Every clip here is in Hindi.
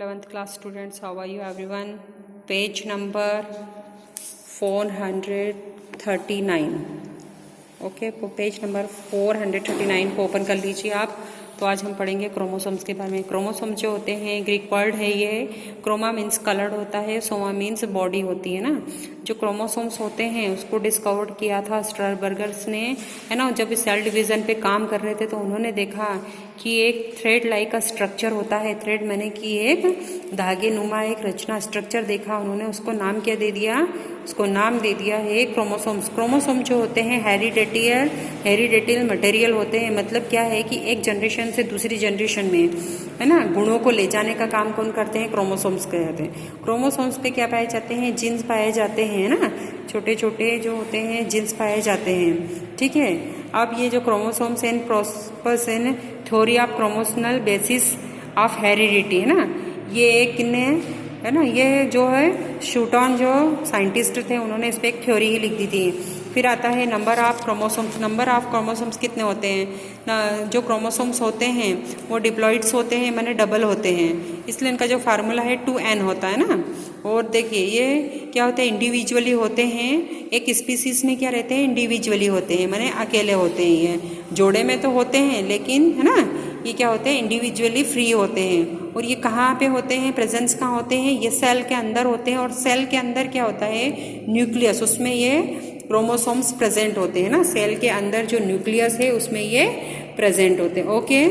11th class students, how are you everyone? Page number 439. Okay, page number 439 को ओपन कर लीजिए आप। तो आज हम पढ़ेंगे क्रोमोसोम्स के बारे में। क्रोमोसोम्स जो होते हैं, ग्रीक वर्ड है ये। क्रोमा मीन्स कलर्ड होता है, सोमा मीन्स बॉडी होती है ना। जो क्रोमोसोम्स होते हैं उसको डिस्कवर किया था स्ट्रसबर्गर्स ने, है ना। जब सेल डिवीजन पे काम कर रहे थे तो उन्होंने देखा कि एक थ्रेड लाइक का स्ट्रक्चर होता है। थ्रेड मैंने कि एक धागे नुमा एक रचना स्ट्रक्चर देखा उन्होंने, उसको नाम क्या दे दिया? उसको नाम दे दिया है क्रोमोसोम्स। क्रोमोसोम जो होते हैं हेरिडेटियल मटेरियल होते हैं। मतलब क्या है कि एक जनरेशन से दूसरी जनरेशन में, है ना, गुणों को ले जाने का काम कौन करते हैं? क्रोमोसोम्स कहते हैं। क्रोमोसोम्स पे क्या पाए जाते हैं? जीन्स पाए जाते हैं ना, छोटे छोटे जो होते हैं जीन्स पाए जाते हैं। ठीक है। अब ये जो chromosomes and prospers in theory of chromosomal basis of heredity, है ना। ये एक किन्ने है ना, ये जो है शूटॉन जो साइंटिस्ट थे उन्होंने इस पर एक थ्योरी ही लिख दी थी। फिर आता है number of chromosomes. Number of chromosomes कितने होते हैं ना? जो क्रोमोसोम्स होते हैं वो डिप्लॉइड्स होते हैं, माने डबल होते हैं, इसलिए इनका जो फार्मूला है 2n होता है ना। और देखिए ये क्या होते हैं? इंडिविजुअली होते हैं। एक स्पीसीज में क्या रहते हैं? इंडिविजुअली होते हैं, माने अकेले होते हैं। ये जोड़े में तो होते हैं लेकिन, है ना, ये क्या होते हैं? इंडिविजुअली फ्री होते हैं। और ये कहाँ पे होते हैं? प्रेजेंस कहाँ होते हैं? ये सेल के अंदर होते हैं। और सेल के अंदर क्या होता है? न्यूक्लियस, उसमें ये क्रोमोसोम्स प्रेजेंट होते हैं ना। सेल के अंदर जो न्यूक्लियस है उसमें ये प्रेजेंट होते हैं। ओके,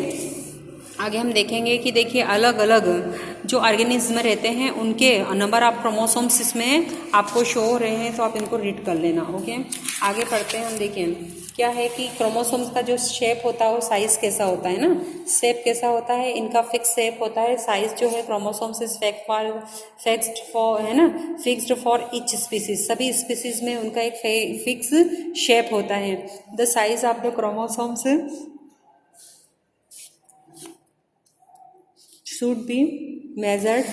आगे हम देखेंगे कि देखिए अलग अलग जो ऑर्गेनिज्म रहते हैं उनके नंबर ऑफ क्रोमोसोम्स इसमें आपको शो हो रहे हैं, तो आप इनको रीड कर लेना। ओके, आगे पढ़ते हैं हम। देखिए क्या है कि क्रोमोसोम्स का जो शेप होता है वो साइज कैसा होता है ना। शेप कैसा होता है? इनका फिक्स शेप होता है। साइज जो है क्रोमोसोम्स इज फिक्स्ड फॉर, है ना, फिक्स्ड फॉर ईच स्पीसीज। सभी स्पीसीज में उनका एक फिक्स शेप होता है। The size of the chromosomes should be measured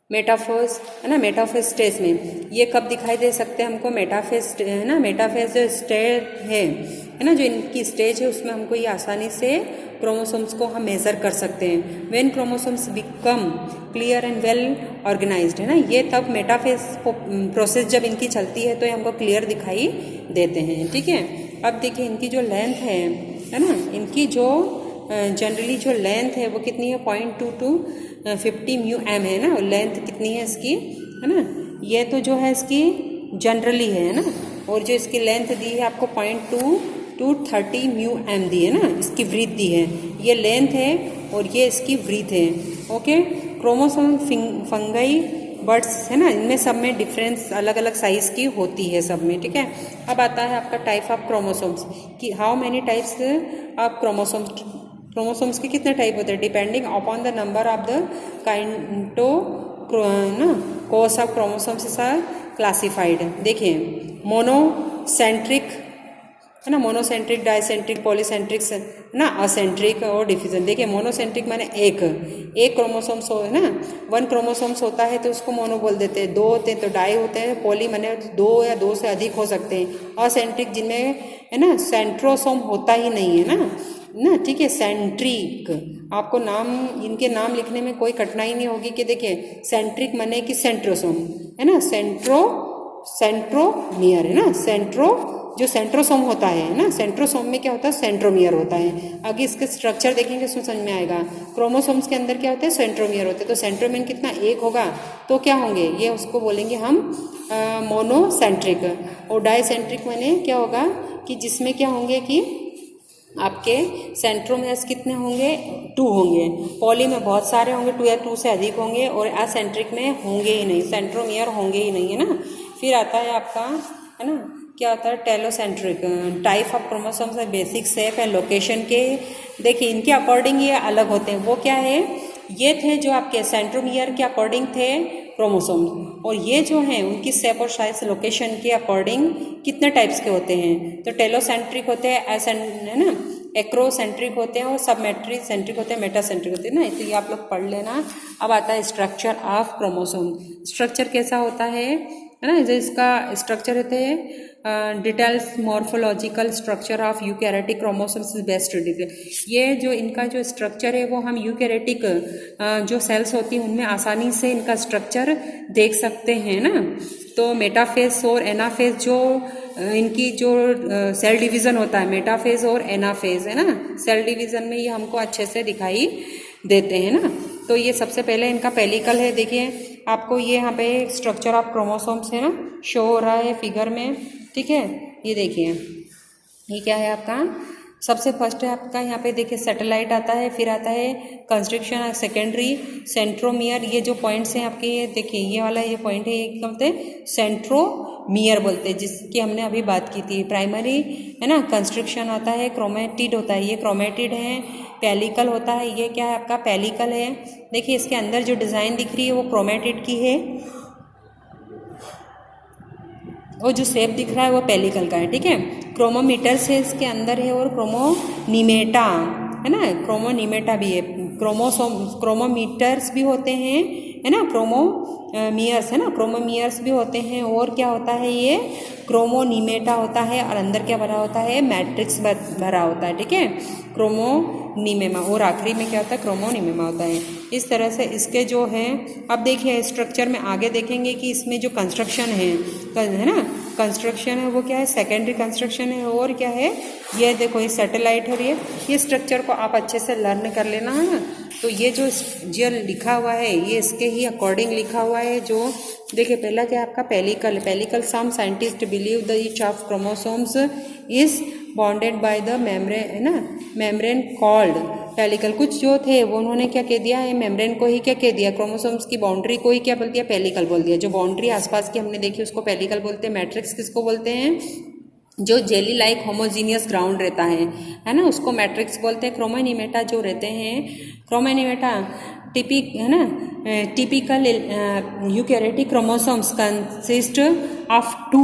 metaphase, है ना, मेटाफेज स्टेज में। ये कब दिखाई दे सकते हैं हमको? मेटाफेज, है ना, मेटाफेज जो स्टेज है ना, जो इनकी स्टेज है उसमें हमको ये आसानी से क्रोमोसोम्स को हम मेजर कर सकते हैं। When chromosomes become clear and well organized, है ना, ये तब मेटाफेज प्रोसेस जब इनकी चलती है तो ये हमको क्लियर दिखाई देते हैं। ठीक है। अब देखिए इनकी जो लेंथ है ना, इनकी जो जनरली जो लेंथ है वो कितनी है? 0.2 to 50 μm है ना। लेंथ कितनी है इसकी, है ना। ये तो जो है इसकी जनरली है ना। और जो इसकी लेंथ दी है आपको 0.2 to 30 μm दी है ना। इसकी ब्रीथ दी है, ये लेंथ है और ये इसकी ब्रीथ है। ओके, क्रोमोसोम फंगाई बर्ड्स, है ना, इनमें सब में डिफरेंस अलग अलग साइज की होती है सब में। ठीक है। अब आता है आपका टाइप ऑफ क्रोमोसोम्स कि how many types of chromosomes. Chromosomes के कितने टाइप होते हैं? Depending upon the number of the kinetochores of chromosomes are classified. देखिए मोनोसेंट्रिक, है ना, मोनोसेंट्रिक, डाइसेंट्रिक, पॉलीसेंट्रिक, ना, असेंट्रिक और डिफ्यूजन। देखिए मोनोसेंट्रिक माने एक क्रोमोसोम्स हो, है ना। 1 क्रोमोसोम्स होता है तो उसको मोनो बोल देते हैं। 2 होते हैं तो डाई होते हैं। पॉली माने 2 या 2 से अधिक हो सकते हैं। असेंट्रिक जिनमें, है ना, सेंट्रोसोम होता ही नहीं है ना। ठीक है। सेंट्रिक, आपको नाम, इनके नाम लिखने में कोई कठिनाई नहीं होगी कि देखिए सेंट्रिक माने कि सेंट्रोसोम, है ना, सेंट्रोमियर, है ना। जो सेंट्रोसोम होता है ना, सेंट्रोसोम में क्या होता है? सेंट्रोमियर होता है। आगे इसके स्ट्रक्चर देखेंगे उसमें समझ में आएगा। क्रोमोसोम्स के अंदर क्या होते हैं? सेंट्रोमियर होते हैं। तो सेंट्रोमियर कितना? 1 होगा तो क्या होंगे? ये उसको बोलेंगे हम मोनोसेंट्रिक। और डाइसेंट्रिक माने क्या होगा कि जिसमें क्या होंगे कि आपके सेंट्रोमियर्स कितने होंगे? 2 होंगे। पॉली में बहुत सारे होंगे, 2 या 2 से अधिक होंगे। और एसेंट्रिक में होंगे ही नहीं, सेंट्रोमियर होंगे ही नहीं, है ना। फिर आता है आपका, है ना, क्या होता है? टेलोसेंट्रिक। टाइप ऑफ क्रोमोसोम्स है बेसिक शेप एंड लोकेशन के। देखिए इनके अकॉर्डिंग ये अलग होते हैं। वो क्या है? ये थे जो आपके सेंट्रोमियर के अकॉर्डिंग थे क्रोमोसोम्स, और ये जो हैं उनकी शेप और साइज लोकेशन के अकॉर्डिंग कितने टाइप्स के होते हैं? तो टेलोसेंट्रिक होते हैं, है ना, एक्रोसेंट्रिक होते हैं और सबमेट्रिक सेंट्रिक होते हैं, मेटासेंट्रिक होते हैं ना। तो ये आप लोग पढ़ लेना। अब आता है स्ट्रक्चर ऑफ क्रोमोसोम। स्ट्रक्चर कैसा होता है है ना। जो इसका स्ट्रक्चर रहते हैं details morphological structure of eukaryotic chromosomes is best detail. ये जो इनका जो स्ट्रक्चर है वो हम यूकैरियोटिक जो सेल्स होती हैं उनमें आसानी से इनका स्ट्रक्चर देख सकते हैं ना। तो मेटाफेज और एनाफेज जो इनकी जो सेल डिवीज़न होता है, मेटाफेज और एनाफेज है ना, सेल डिवीज़न में ये हमको अच्छे से दिखाई देते हैं ना। तो ये सबसे पहले इनका पेलिकल है, देखिए आपको ये यहाँ पे स्ट्रक्चर ऑफ क्रोमोसोम्स है ना शो हो रहा है फिगर में, ठीक है। ये देखिए ये क्या है आपका, सबसे फर्स्ट है आपका यहाँ पे देखिए सैटेलाइट आता है, फिर आता है कंस्ट्रक्शन सेकेंडरी सेंट्रोमियर। ये जो पॉइंट्स हैं आपके, ये देखिए ये वाला ये पॉइंट है, ये क्या बोलते हैं सेंट्रोमियर बोलते हैं, जिसकी हमने अभी बात की थी। प्राइमरी है ना कंस्ट्रक्शन आता है, क्रोमेटिड होता है, ये क्रोमेटिड है। पेलिकल होता है, ये क्या है आपका पेलिकल है। देखिए इसके अंदर जो डिज़ाइन दिख रही है वो क्रोमेटिड की है, और जो शेप दिख रहा है वो पेलिकल का है, ठीक है। क्रोमोमीटर्स है इसके अंदर है, और क्रोमोनीमेटा है ना, क्रोमोनीमेटा भी है। क्रोमोमीटर्स भी होते हैं है ना, क्रोमोमियर्स है ना, क्रोमोमियर्स भी होते हैं। और क्या होता है ये क्रोमोनीमेटा होता है, और अंदर क्या भरा होता है मैट्रिक्स भरा होता है, ठीक है, क्रोमोनीमेमा। और आखिरी में क्या होता है क्रोमोनीमेमा होता है। इस तरह से इसके जो है, अब देखिए स्ट्रक्चर में आगे देखेंगे कि इसमें जो कंस्ट्रक्शन है ना, कंस्ट्रक्शन है वो क्या है सेकेंडरी कंस्ट्रक्शन है। और क्या है ये देखो ये सैटेलाइट है, ये स्ट्रक्चर को आप अच्छे से लर्न कर लेना है ना। तो ये जो लिखा हुआ है ये इसके ही अकॉर्डिंग लिखा हुआ है। जो देखिए पहला क्या है आपका pellicle. Pellicle some scientist believe the each of chromosomes is bonded by the membrane है ना, मेम्ब्रेन कॉल्ड पेलिकल। कुछ जो थे वो उन्होंने क्या कह दिया है, मेम्ब्रेन को ही क्या कह दिया, क्रोमोसोम्स की बाउंड्री को ही क्या बोल दिया पेलिकल बोल दिया। जो बाउंड्री आसपास की हमने देखी उसको पेलिकल बोलते हैं। मैट्रिक्स किसको बोलते हैं, जो जेली लाइक होमोजीनियस ग्राउंड रहता है ना, उसको मैट्रिक्स बोलते हैं। क्रोमोनीमेटा जो रहते हैं, क्रोमोनीमेटा है ना typical eukaryotic chromosomes consist of two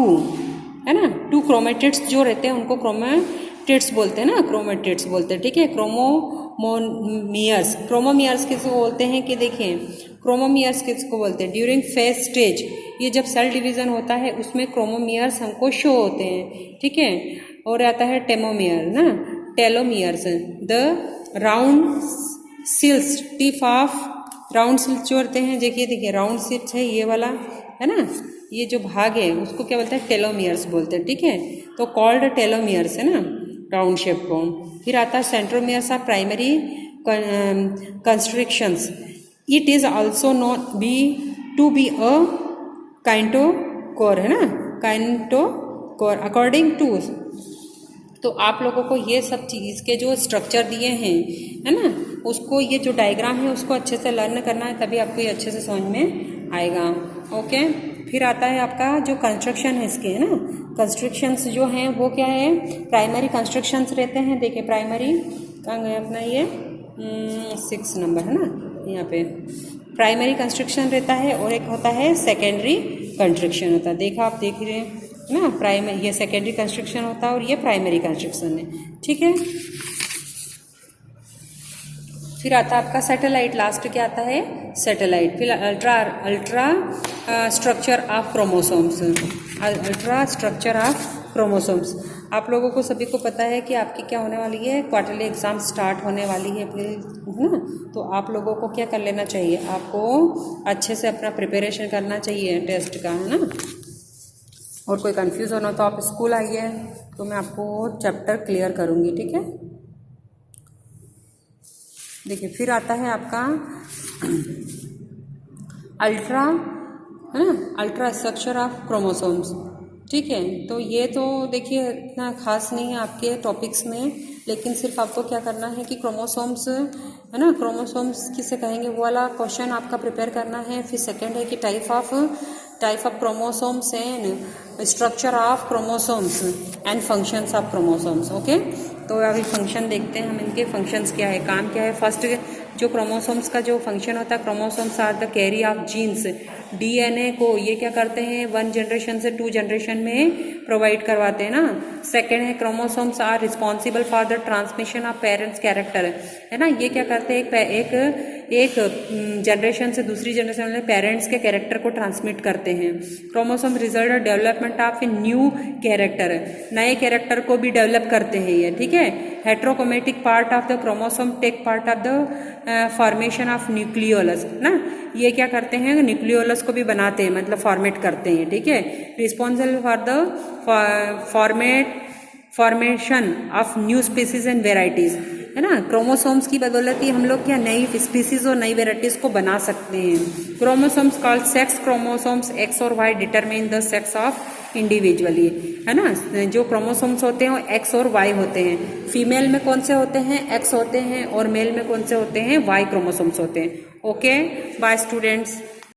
है ना, टू क्रोमेटिड्स जो रहते हैं उनको क्रोमेटिड्स बोलते हैं ना, क्रोमेटिड्स बोलते हैं, ठीक है। क्रोमोमियर्स किसको बोलते हैं कि देखिए क्रोमोमियर्स किसको बोलते हैं, ड्यूरिंग फेज स्टेज ये जब सेल डिवीज़न होता है उसमें क्रोमोमियर्स हमको शो होते हैं, ठीक है। और आता है टेलोमियर ना, telomeres the round sills tip of round sills जो होते हैं, देखिए राउंड सिल्स है ये वाला है ना, ये जो भाग है उसको क्या बोलते हैं टेलोमियर्स बोलते हैं, ठीक है। तो कॉल्ड टेलोमियर्स है ना राउंड शेप को। फिर आता है centromeres are primary constructions. It is also not be to be a kinetochore है ना, काइंटोकोर अकॉर्डिंग टू। तो आप लोगों को ये सब चीज़ के जो स्ट्रक्चर दिए हैं है ना, उसको ये जो डायग्राम है उसको अच्छे से लर्न करना है, तभी आपको ये अच्छे से समझ में आएगा। ओके, फिर आता है आपका जो कंस्ट्रक्शन है इसके है ना, कंस्ट्रक्शंस जो हैं वो क्या है, प्राइमरी कंस्ट्रक्शंस रहते हैं। देखिए प्राइमरी कहाँ गया अपना ये 6 नंबर है ना, यहाँ पे प्राइमरी कंस्ट्रक्शन रहता है, और एक होता है सेकेंडरी कंस्ट्रक्शन होता है। देखा आप देख रहे हैं ना, प्राइमरी ये सेकेंडरी कंस्ट्रक्शन होता है और ये प्राइमरी कंस्ट्रक्शन है, ठीक है। फिर आता है आपका सैटेलाइट, लास्ट क्या आता है सैटेलाइट। फिर ultra structure of chromosomes, ultra structure of chromosomes. आप लोगों को सभी को पता है कि आपकी क्या होने वाली है, क्वार्टरली एग्जाम स्टार्ट होने वाली है ना। तो आप लोगों को क्या कर लेना चाहिए, आपको अच्छे से अपना प्रिपरेशन करना चाहिए टेस्ट का है ना। और कोई कंफ्यूज होना तो आप स्कूल आइए, तो मैं आपको चैप्टर क्लियर करूँगी, ठीक है। देखिए फिर आता है आपका अल्ट्रा है ना, अल्ट्रा स्ट्रक्चर ऑफ क्रोमोसोम्स, ठीक है। तो ये तो देखिए इतना खास नहीं है आपके टॉपिक्स में, लेकिन सिर्फ आपको क्या करना है कि क्रोमोसोम्स है ना, क्रोमोसोम्स किसे कहेंगे वो वाला क्वेश्चन आपका प्रिपेयर करना है। फिर सेकंड है कि type of chromosomes and structure of chromosomes and functions of chromosomes. Okay, तो अभी फंक्शन देखते हैं हम, इनके फंक्शंस क्या है, काम क्या है। फर्स्ट जो क्रोमोसोम्स का जो फंक्शन होता है, chromosomes are the carry of genes, DNA को ये क्या करते हैं 1 जनरेशन से 2 जनरेशन में प्रोवाइड करवाते हैं ना। सेकंड है chromosomes are responsible for the transmission of parents character है ना, ये क्या करते हैं एक एक जनरेशन से दूसरी जनरेशन में पेरेंट्स के कैरेक्टर को ट्रांसमिट करते हैं। Chromosome result development of a new character, नए कैरेक्टर को भी डेवलप करते हैं ये, ठीक है। Heterochromatic part of the chromosome take part of the formation of nucleolus ना, ये क्या करते हैं, न्यूक्लियोलस को भी बनाते हैं, मतलब फॉर्मेट करते हैं, ठीक है। Responsible for the formation of new species and varieties, है ना। क्रोमोसोम्स की बदौलत ही हम लोग क्या नई स्पीसीज और नई वेराइटीज को बना सकते हैं। Chromosomes called sex chromosomes X और Y determine the sex of individually, है ना। जो क्रोमोसोम्स होते हैं वो एक्स और वाई होते हैं। फीमेल में कौन से होते हैं, एक्स होते हैं, और मेल में कौन से होते हैं, वाई क्रोमोसोम्स होते हैं। Okay, bye students.